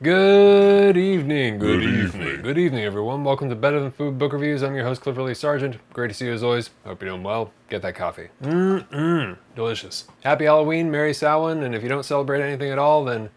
Good evening, good evening, everyone. Welcome to Better Than Food Book Reviews. I'm your host, Clifford Lee Sargent. Great to see you as always. Hope you're doing well. Get that coffee. Delicious. Happy Halloween, Merry Samhain, and if you don't celebrate anything at all, then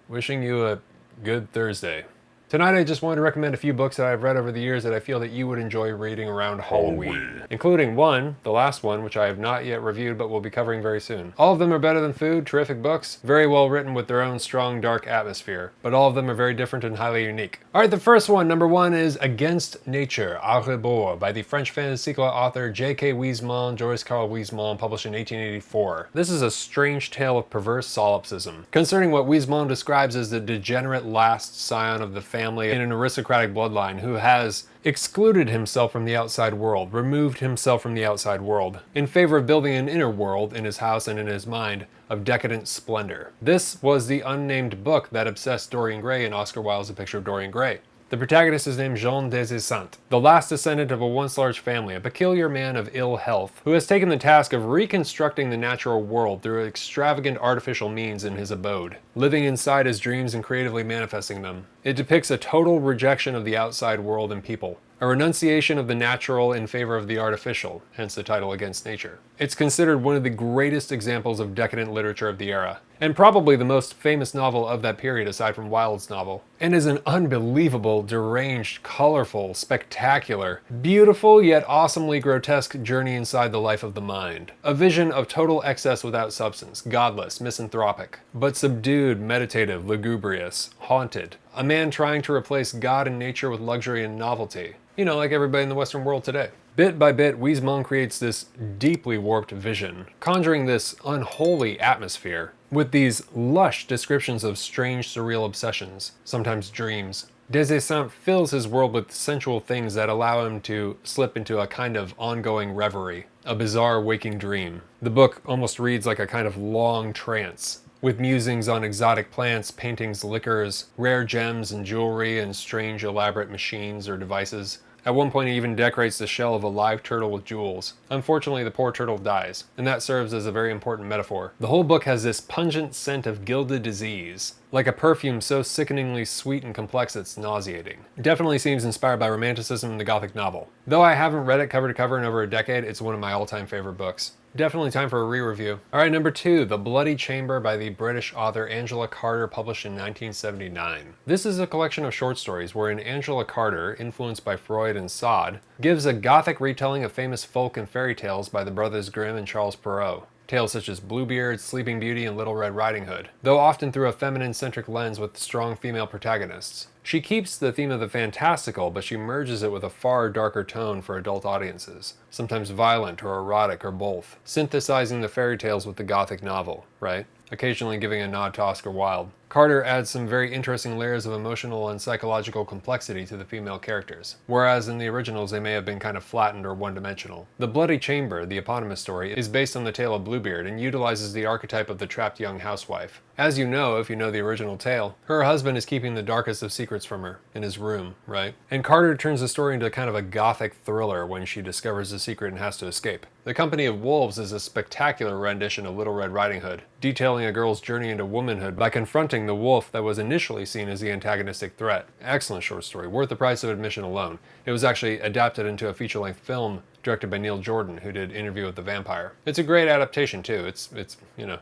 wishing you a good Thursday. Tonight I just wanted to recommend a few books that I've read over the years that I feel that you would enjoy reading around Halloween. Including one, the last one, which I have not yet reviewed but will be covering very soon. All of them are better than food, terrific books, very well written with their own strong dark atmosphere, but all of them are very different and highly unique. Alright, the first one, number one, is Against Nature, A Rebours, by the French fantasy author J.K. Huysmans, Joris Karl Huysmans, published in 1884. This is a strange tale of perverse solipsism, concerning what Huysmans describes as the degenerate last scion of the family in an aristocratic bloodline who has excluded himself from the outside world, removed himself from the outside world, in favor of building an inner world in his house and in his mind of decadent splendor. This was the unnamed book that obsessed Dorian Gray in Oscar Wilde's A Picture of Dorian Gray. The protagonist is named Jean Desessant, the last descendant of a once large family, a peculiar man of ill health, who has taken the task of reconstructing the natural world through extravagant artificial means in his abode, living inside his dreams and creatively manifesting them. It depicts a total rejection of the outside world and people, a renunciation of the natural in favor of the artificial, hence the title Against Nature. It's considered one of the greatest examples of decadent literature of the era, and probably the most famous novel of that period aside from Wilde's novel, and is an unbelievable, deranged, colorful, spectacular, beautiful yet awesomely grotesque journey inside the life of the mind. A vision of total excess without substance, godless, misanthropic, but subdued, meditative, lugubrious, haunted. A man trying to replace God and nature with luxury and novelty. You know, like everybody in the Western world today. Bit by bit, Huysmans creates this deeply warped vision, conjuring this unholy atmosphere, with these lush descriptions of strange, surreal obsessions, sometimes dreams. Desessant fills his world with sensual things that allow him to slip into a kind of ongoing reverie, a bizarre waking dream. The book almost reads like a kind of long trance, with musings on exotic plants, paintings, liquors, rare gems and jewelry, and strange elaborate machines or devices. At one point he even decorates the shell of a live turtle with jewels. Unfortunately, the poor turtle dies, and that serves as a very important metaphor. The whole book has this pungent scent of gilded disease, like a perfume so sickeningly sweet and complex it's nauseating. It definitely seems inspired by Romanticism and the Gothic novel. Though I haven't read it cover to cover in over a decade, it's one of my all-time favorite books. Definitely time for a re-review. Alright, number two, The Bloody Chamber by the British author Angela Carter, published in 1979. This is a collection of short stories wherein Angela Carter, influenced by Freud and Sade, gives a gothic retelling of famous folk and fairy tales by the Brothers Grimm and Charles Perrault. Tales such as Bluebeard, Sleeping Beauty, and Little Red Riding Hood, though often through a feminine-centric lens with strong female protagonists. She keeps the theme of the fantastical, but she merges it with a far darker tone for adult audiences, sometimes violent or erotic or both, synthesizing the fairy tales with the Gothic novel, right? Occasionally giving a nod to Oscar Wilde. Carter adds some very interesting layers of emotional and psychological complexity to the female characters, whereas in the originals they may have been kind of flattened or one-dimensional. The Bloody Chamber, the eponymous story, is based on the tale of Bluebeard and utilizes the archetype of the trapped young housewife. As you know, if you know the original tale, her husband is keeping the darkest of secrets from her, in his room, right? And Carter turns the story into kind of a gothic thriller when she discovers the secret and has to escape. The Company of Wolves is a spectacular rendition of Little Red Riding Hood, detailing a girl's journey into womanhood by confronting the wolf that was initially seen as the antagonistic threat. Excellent short story, worth the price of admission alone. It was actually adapted into a feature-length film directed by Neil Jordan, who did Interview with the Vampire. It's a great adaptation too. It's you know,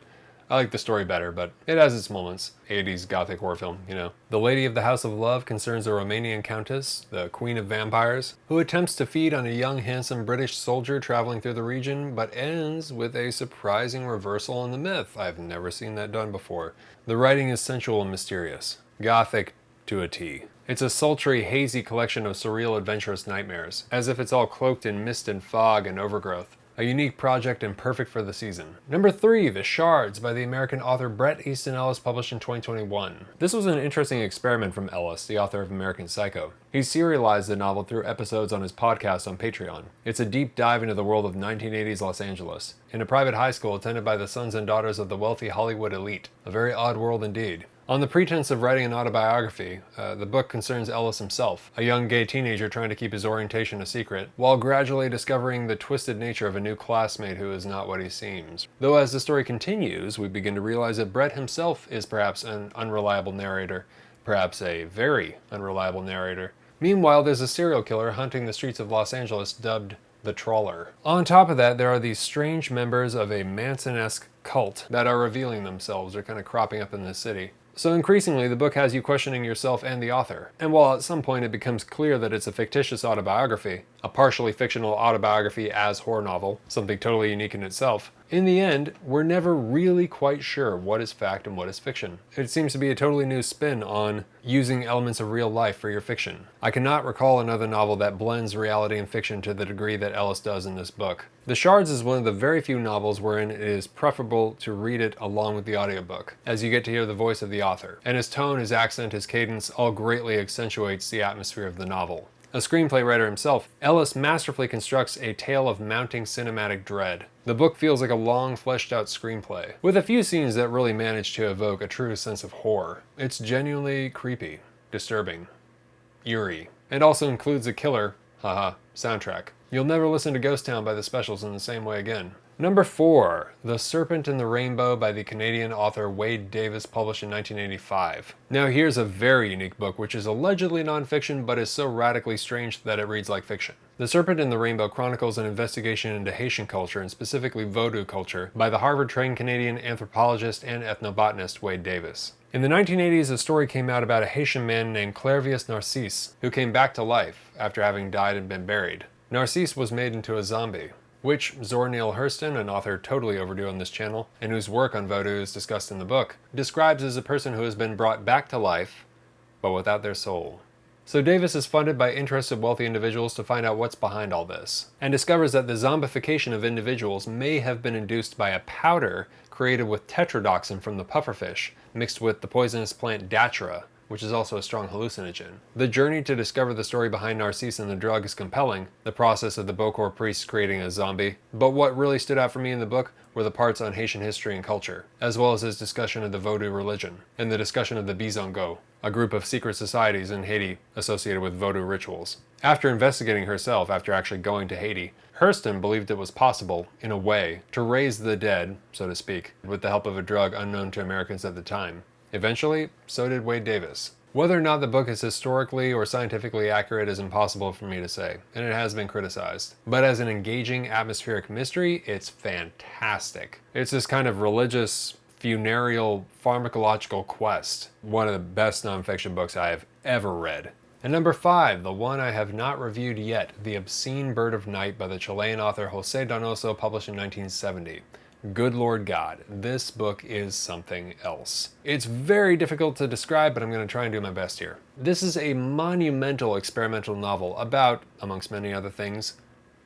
I like the story better, but it has its moments. 80s gothic horror film, you know. The Lady of the House of Love concerns a Romanian countess, the Queen of Vampires, who attempts to feed on a young, handsome British soldier traveling through the region, but ends with a surprising reversal in the myth. I've never seen that done before. The writing is sensual and mysterious. Gothic to a T. It's a sultry, hazy collection of surreal, adventurous nightmares, as if it's all cloaked in mist and fog and overgrowth. A unique project and perfect for the season. Number three, The Shards by the American author Bret Easton Ellis, published in 2021. This was an interesting experiment from Ellis, the author of American Psycho. He serialized the novel through episodes on his podcast on Patreon. It's a deep dive into the world of 1980s Los Angeles, in a private high school attended by the sons and daughters of the wealthy Hollywood elite. A very odd world indeed. On the pretense of writing an autobiography, the book concerns Ellis himself, a young gay teenager trying to keep his orientation a secret, while gradually discovering the twisted nature of a new classmate who is not what he seems. Though as the story continues, we begin to realize that Brett himself is perhaps an unreliable narrator, perhaps a very unreliable narrator. Meanwhile, there's a serial killer hunting the streets of Los Angeles dubbed the Trawler. On top of that, there are these strange members of a Manson-esque cult that are revealing themselves or kind of cropping up in the city. So increasingly, the book has you questioning yourself and the author. And while at some point it becomes clear that it's a fictitious autobiography, a partially fictional autobiography as horror novel, something totally unique in itself, in the end, we're never really quite sure what is fact and what is fiction. It seems to be a totally new spin on using elements of real life for your fiction. I cannot recall another novel that blends reality and fiction to the degree that Ellis does in this book. The Shards is one of the very few novels wherein it is preferable to read it along with the audiobook, as you get to hear the voice of the author. And his tone, his accent, his cadence all greatly accentuates the atmosphere of the novel. A screenplay writer himself, Ellis masterfully constructs a tale of mounting cinematic dread. The book feels like a long, fleshed-out screenplay, with a few scenes that really manage to evoke a true sense of horror. It's genuinely creepy, disturbing, eerie, and also includes a killer, soundtrack. You'll never listen to Ghost Town by the Specials in the same way again. Number 4, The Serpent and the Rainbow by the Canadian author Wade Davis, published in 1985. Now here's a very unique book which is allegedly nonfiction but is so radically strange that it reads like fiction. The Serpent and the Rainbow chronicles an investigation into Haitian culture and specifically Vodou culture by the Harvard-trained Canadian anthropologist and ethnobotanist Wade Davis. In the 1980s, a story came out about a Haitian man named Clairvius Narcisse who came back to life after having died and been buried. Narcisse was made into a zombie, which Zora Neale Hurston, an author totally overdue on this channel, and whose work on Vodou is discussed in the book, describes as a person who has been brought back to life, but without their soul. So Davis is funded by interested wealthy individuals to find out what's behind all this, and discovers that the zombification of individuals may have been induced by a powder created with tetrodotoxin from the pufferfish, mixed with the poisonous plant datura, which is also a strong hallucinogen. The journey to discover the story behind Narcisse and the drug is compelling, the process of the Bokor priests creating a zombie, but what really stood out for me in the book were the parts on Haitian history and culture, as well as his discussion of the Vodou religion, and the discussion of the Bizongo, a group of secret societies in Haiti associated with Vodou rituals. After investigating herself, after actually going to Haiti, Hurston believed it was possible, in a way, to raise the dead, so to speak, with the help of a drug unknown to Americans at the time. Eventually, so did Wade Davis. Whether or not the book is historically or scientifically accurate is impossible for me to say, and it has been criticized. But as an engaging atmospheric mystery, it's fantastic. It's this kind of religious, funereal, pharmacological quest. One of the best nonfiction books I have ever read. And number 5, the one I have not reviewed yet, The Obscene Bird of Night by the Chilean author José Donoso, published in 1970. Good Lord God, this book is something else. It's very difficult to describe, but I'm going to try and do my best here. This is a monumental experimental novel about, amongst many other things,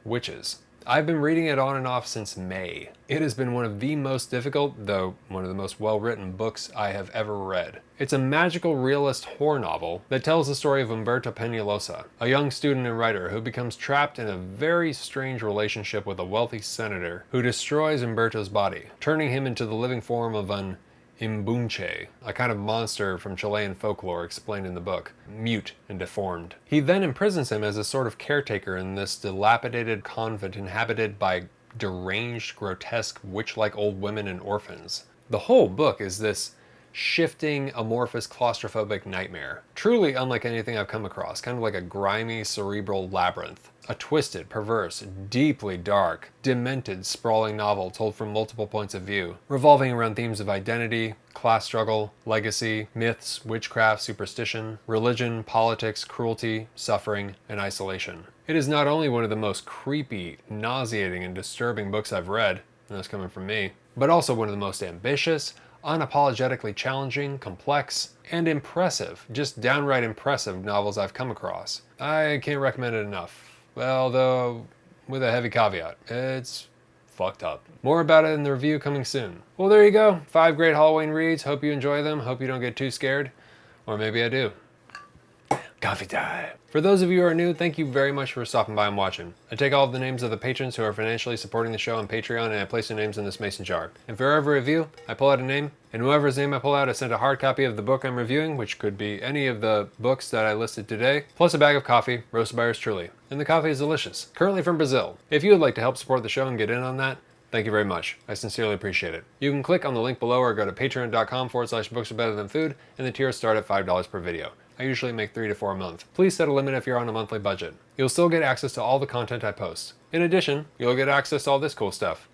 witches. I've been reading it on and off since May. It has been one of the most difficult, though one of the most well-written books I have ever read. It's a magical realist horror novel that tells the story of Umberto Peñalosa, a young student and writer who becomes trapped in a very strange relationship with a wealthy senator who destroys Umberto's body, turning him into the living form of an Imbunche, a kind of monster from Chilean folklore explained in the book, mute and deformed. He then imprisons him as a sort of caretaker in this dilapidated convent inhabited by deranged, grotesque, witch-like old women and orphans. The whole book is this shifting, amorphous, claustrophobic nightmare. Truly unlike anything I've come across, kind of like a grimy, cerebral labyrinth. A twisted, perverse, deeply dark, demented, sprawling novel told from multiple points of view, revolving around themes of identity, class struggle, legacy, myths, witchcraft, superstition, religion, politics, cruelty, suffering, and isolation. It is not only one of the most creepy, nauseating, and disturbing books I've read, and that's coming from me, but also one of the most ambitious, unapologetically challenging, complex, and impressive, just downright impressive novels I've come across. I can't recommend it enough. Although, with a heavy caveat, it's fucked up. More about it in the review coming soon. Well, there you go. 5 great Halloween reads. Hope you enjoy them. Hope you don't get too scared. Or maybe I do. Coffee time. For those of you who are new, thank you very much for stopping by and watching. I take all of the names of the patrons who are financially supporting the show on Patreon and I place their names in this mason jar. And for every review, I pull out a name, and whoever's name I pull out, I send a hard copy of the book I'm reviewing, which could be any of the books that I listed today, plus a bag of coffee, roasted by yours truly. And the coffee is delicious, currently from Brazil. If you would like to help support the show and get in on that, thank you very much. I sincerely appreciate it. You can click on the link below or go to patreon.com/books-are-better-than-food, and the tiers start at $5 per video. I usually make 3 to 4 a month. Please set a limit if you're on a monthly budget. You'll still get access to all the content I post. In addition, you'll get access to all this cool stuff.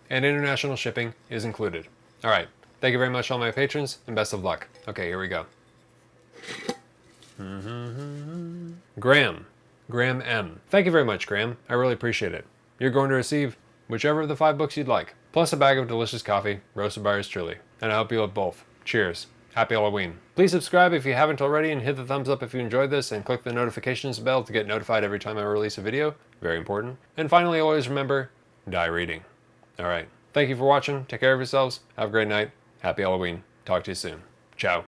And international shipping is included. Alright, thank you very much all my patrons, and best of luck. Okay, here we go. Graham M. Thank you very much, Graham. I really appreciate it. You're going to receive whichever of the 5 books you'd like, plus a bag of delicious coffee, roasted by yours truly. And I hope you love both. Cheers. Happy Halloween. Please subscribe if you haven't already, and hit the thumbs up if you enjoyed this, and click the notifications bell to get notified every time I release a video. Very important. And finally, always remember, die reading. Alright. Thank you for watching. Take care of yourselves. Have a great night. Happy Halloween. Talk to you soon. Ciao.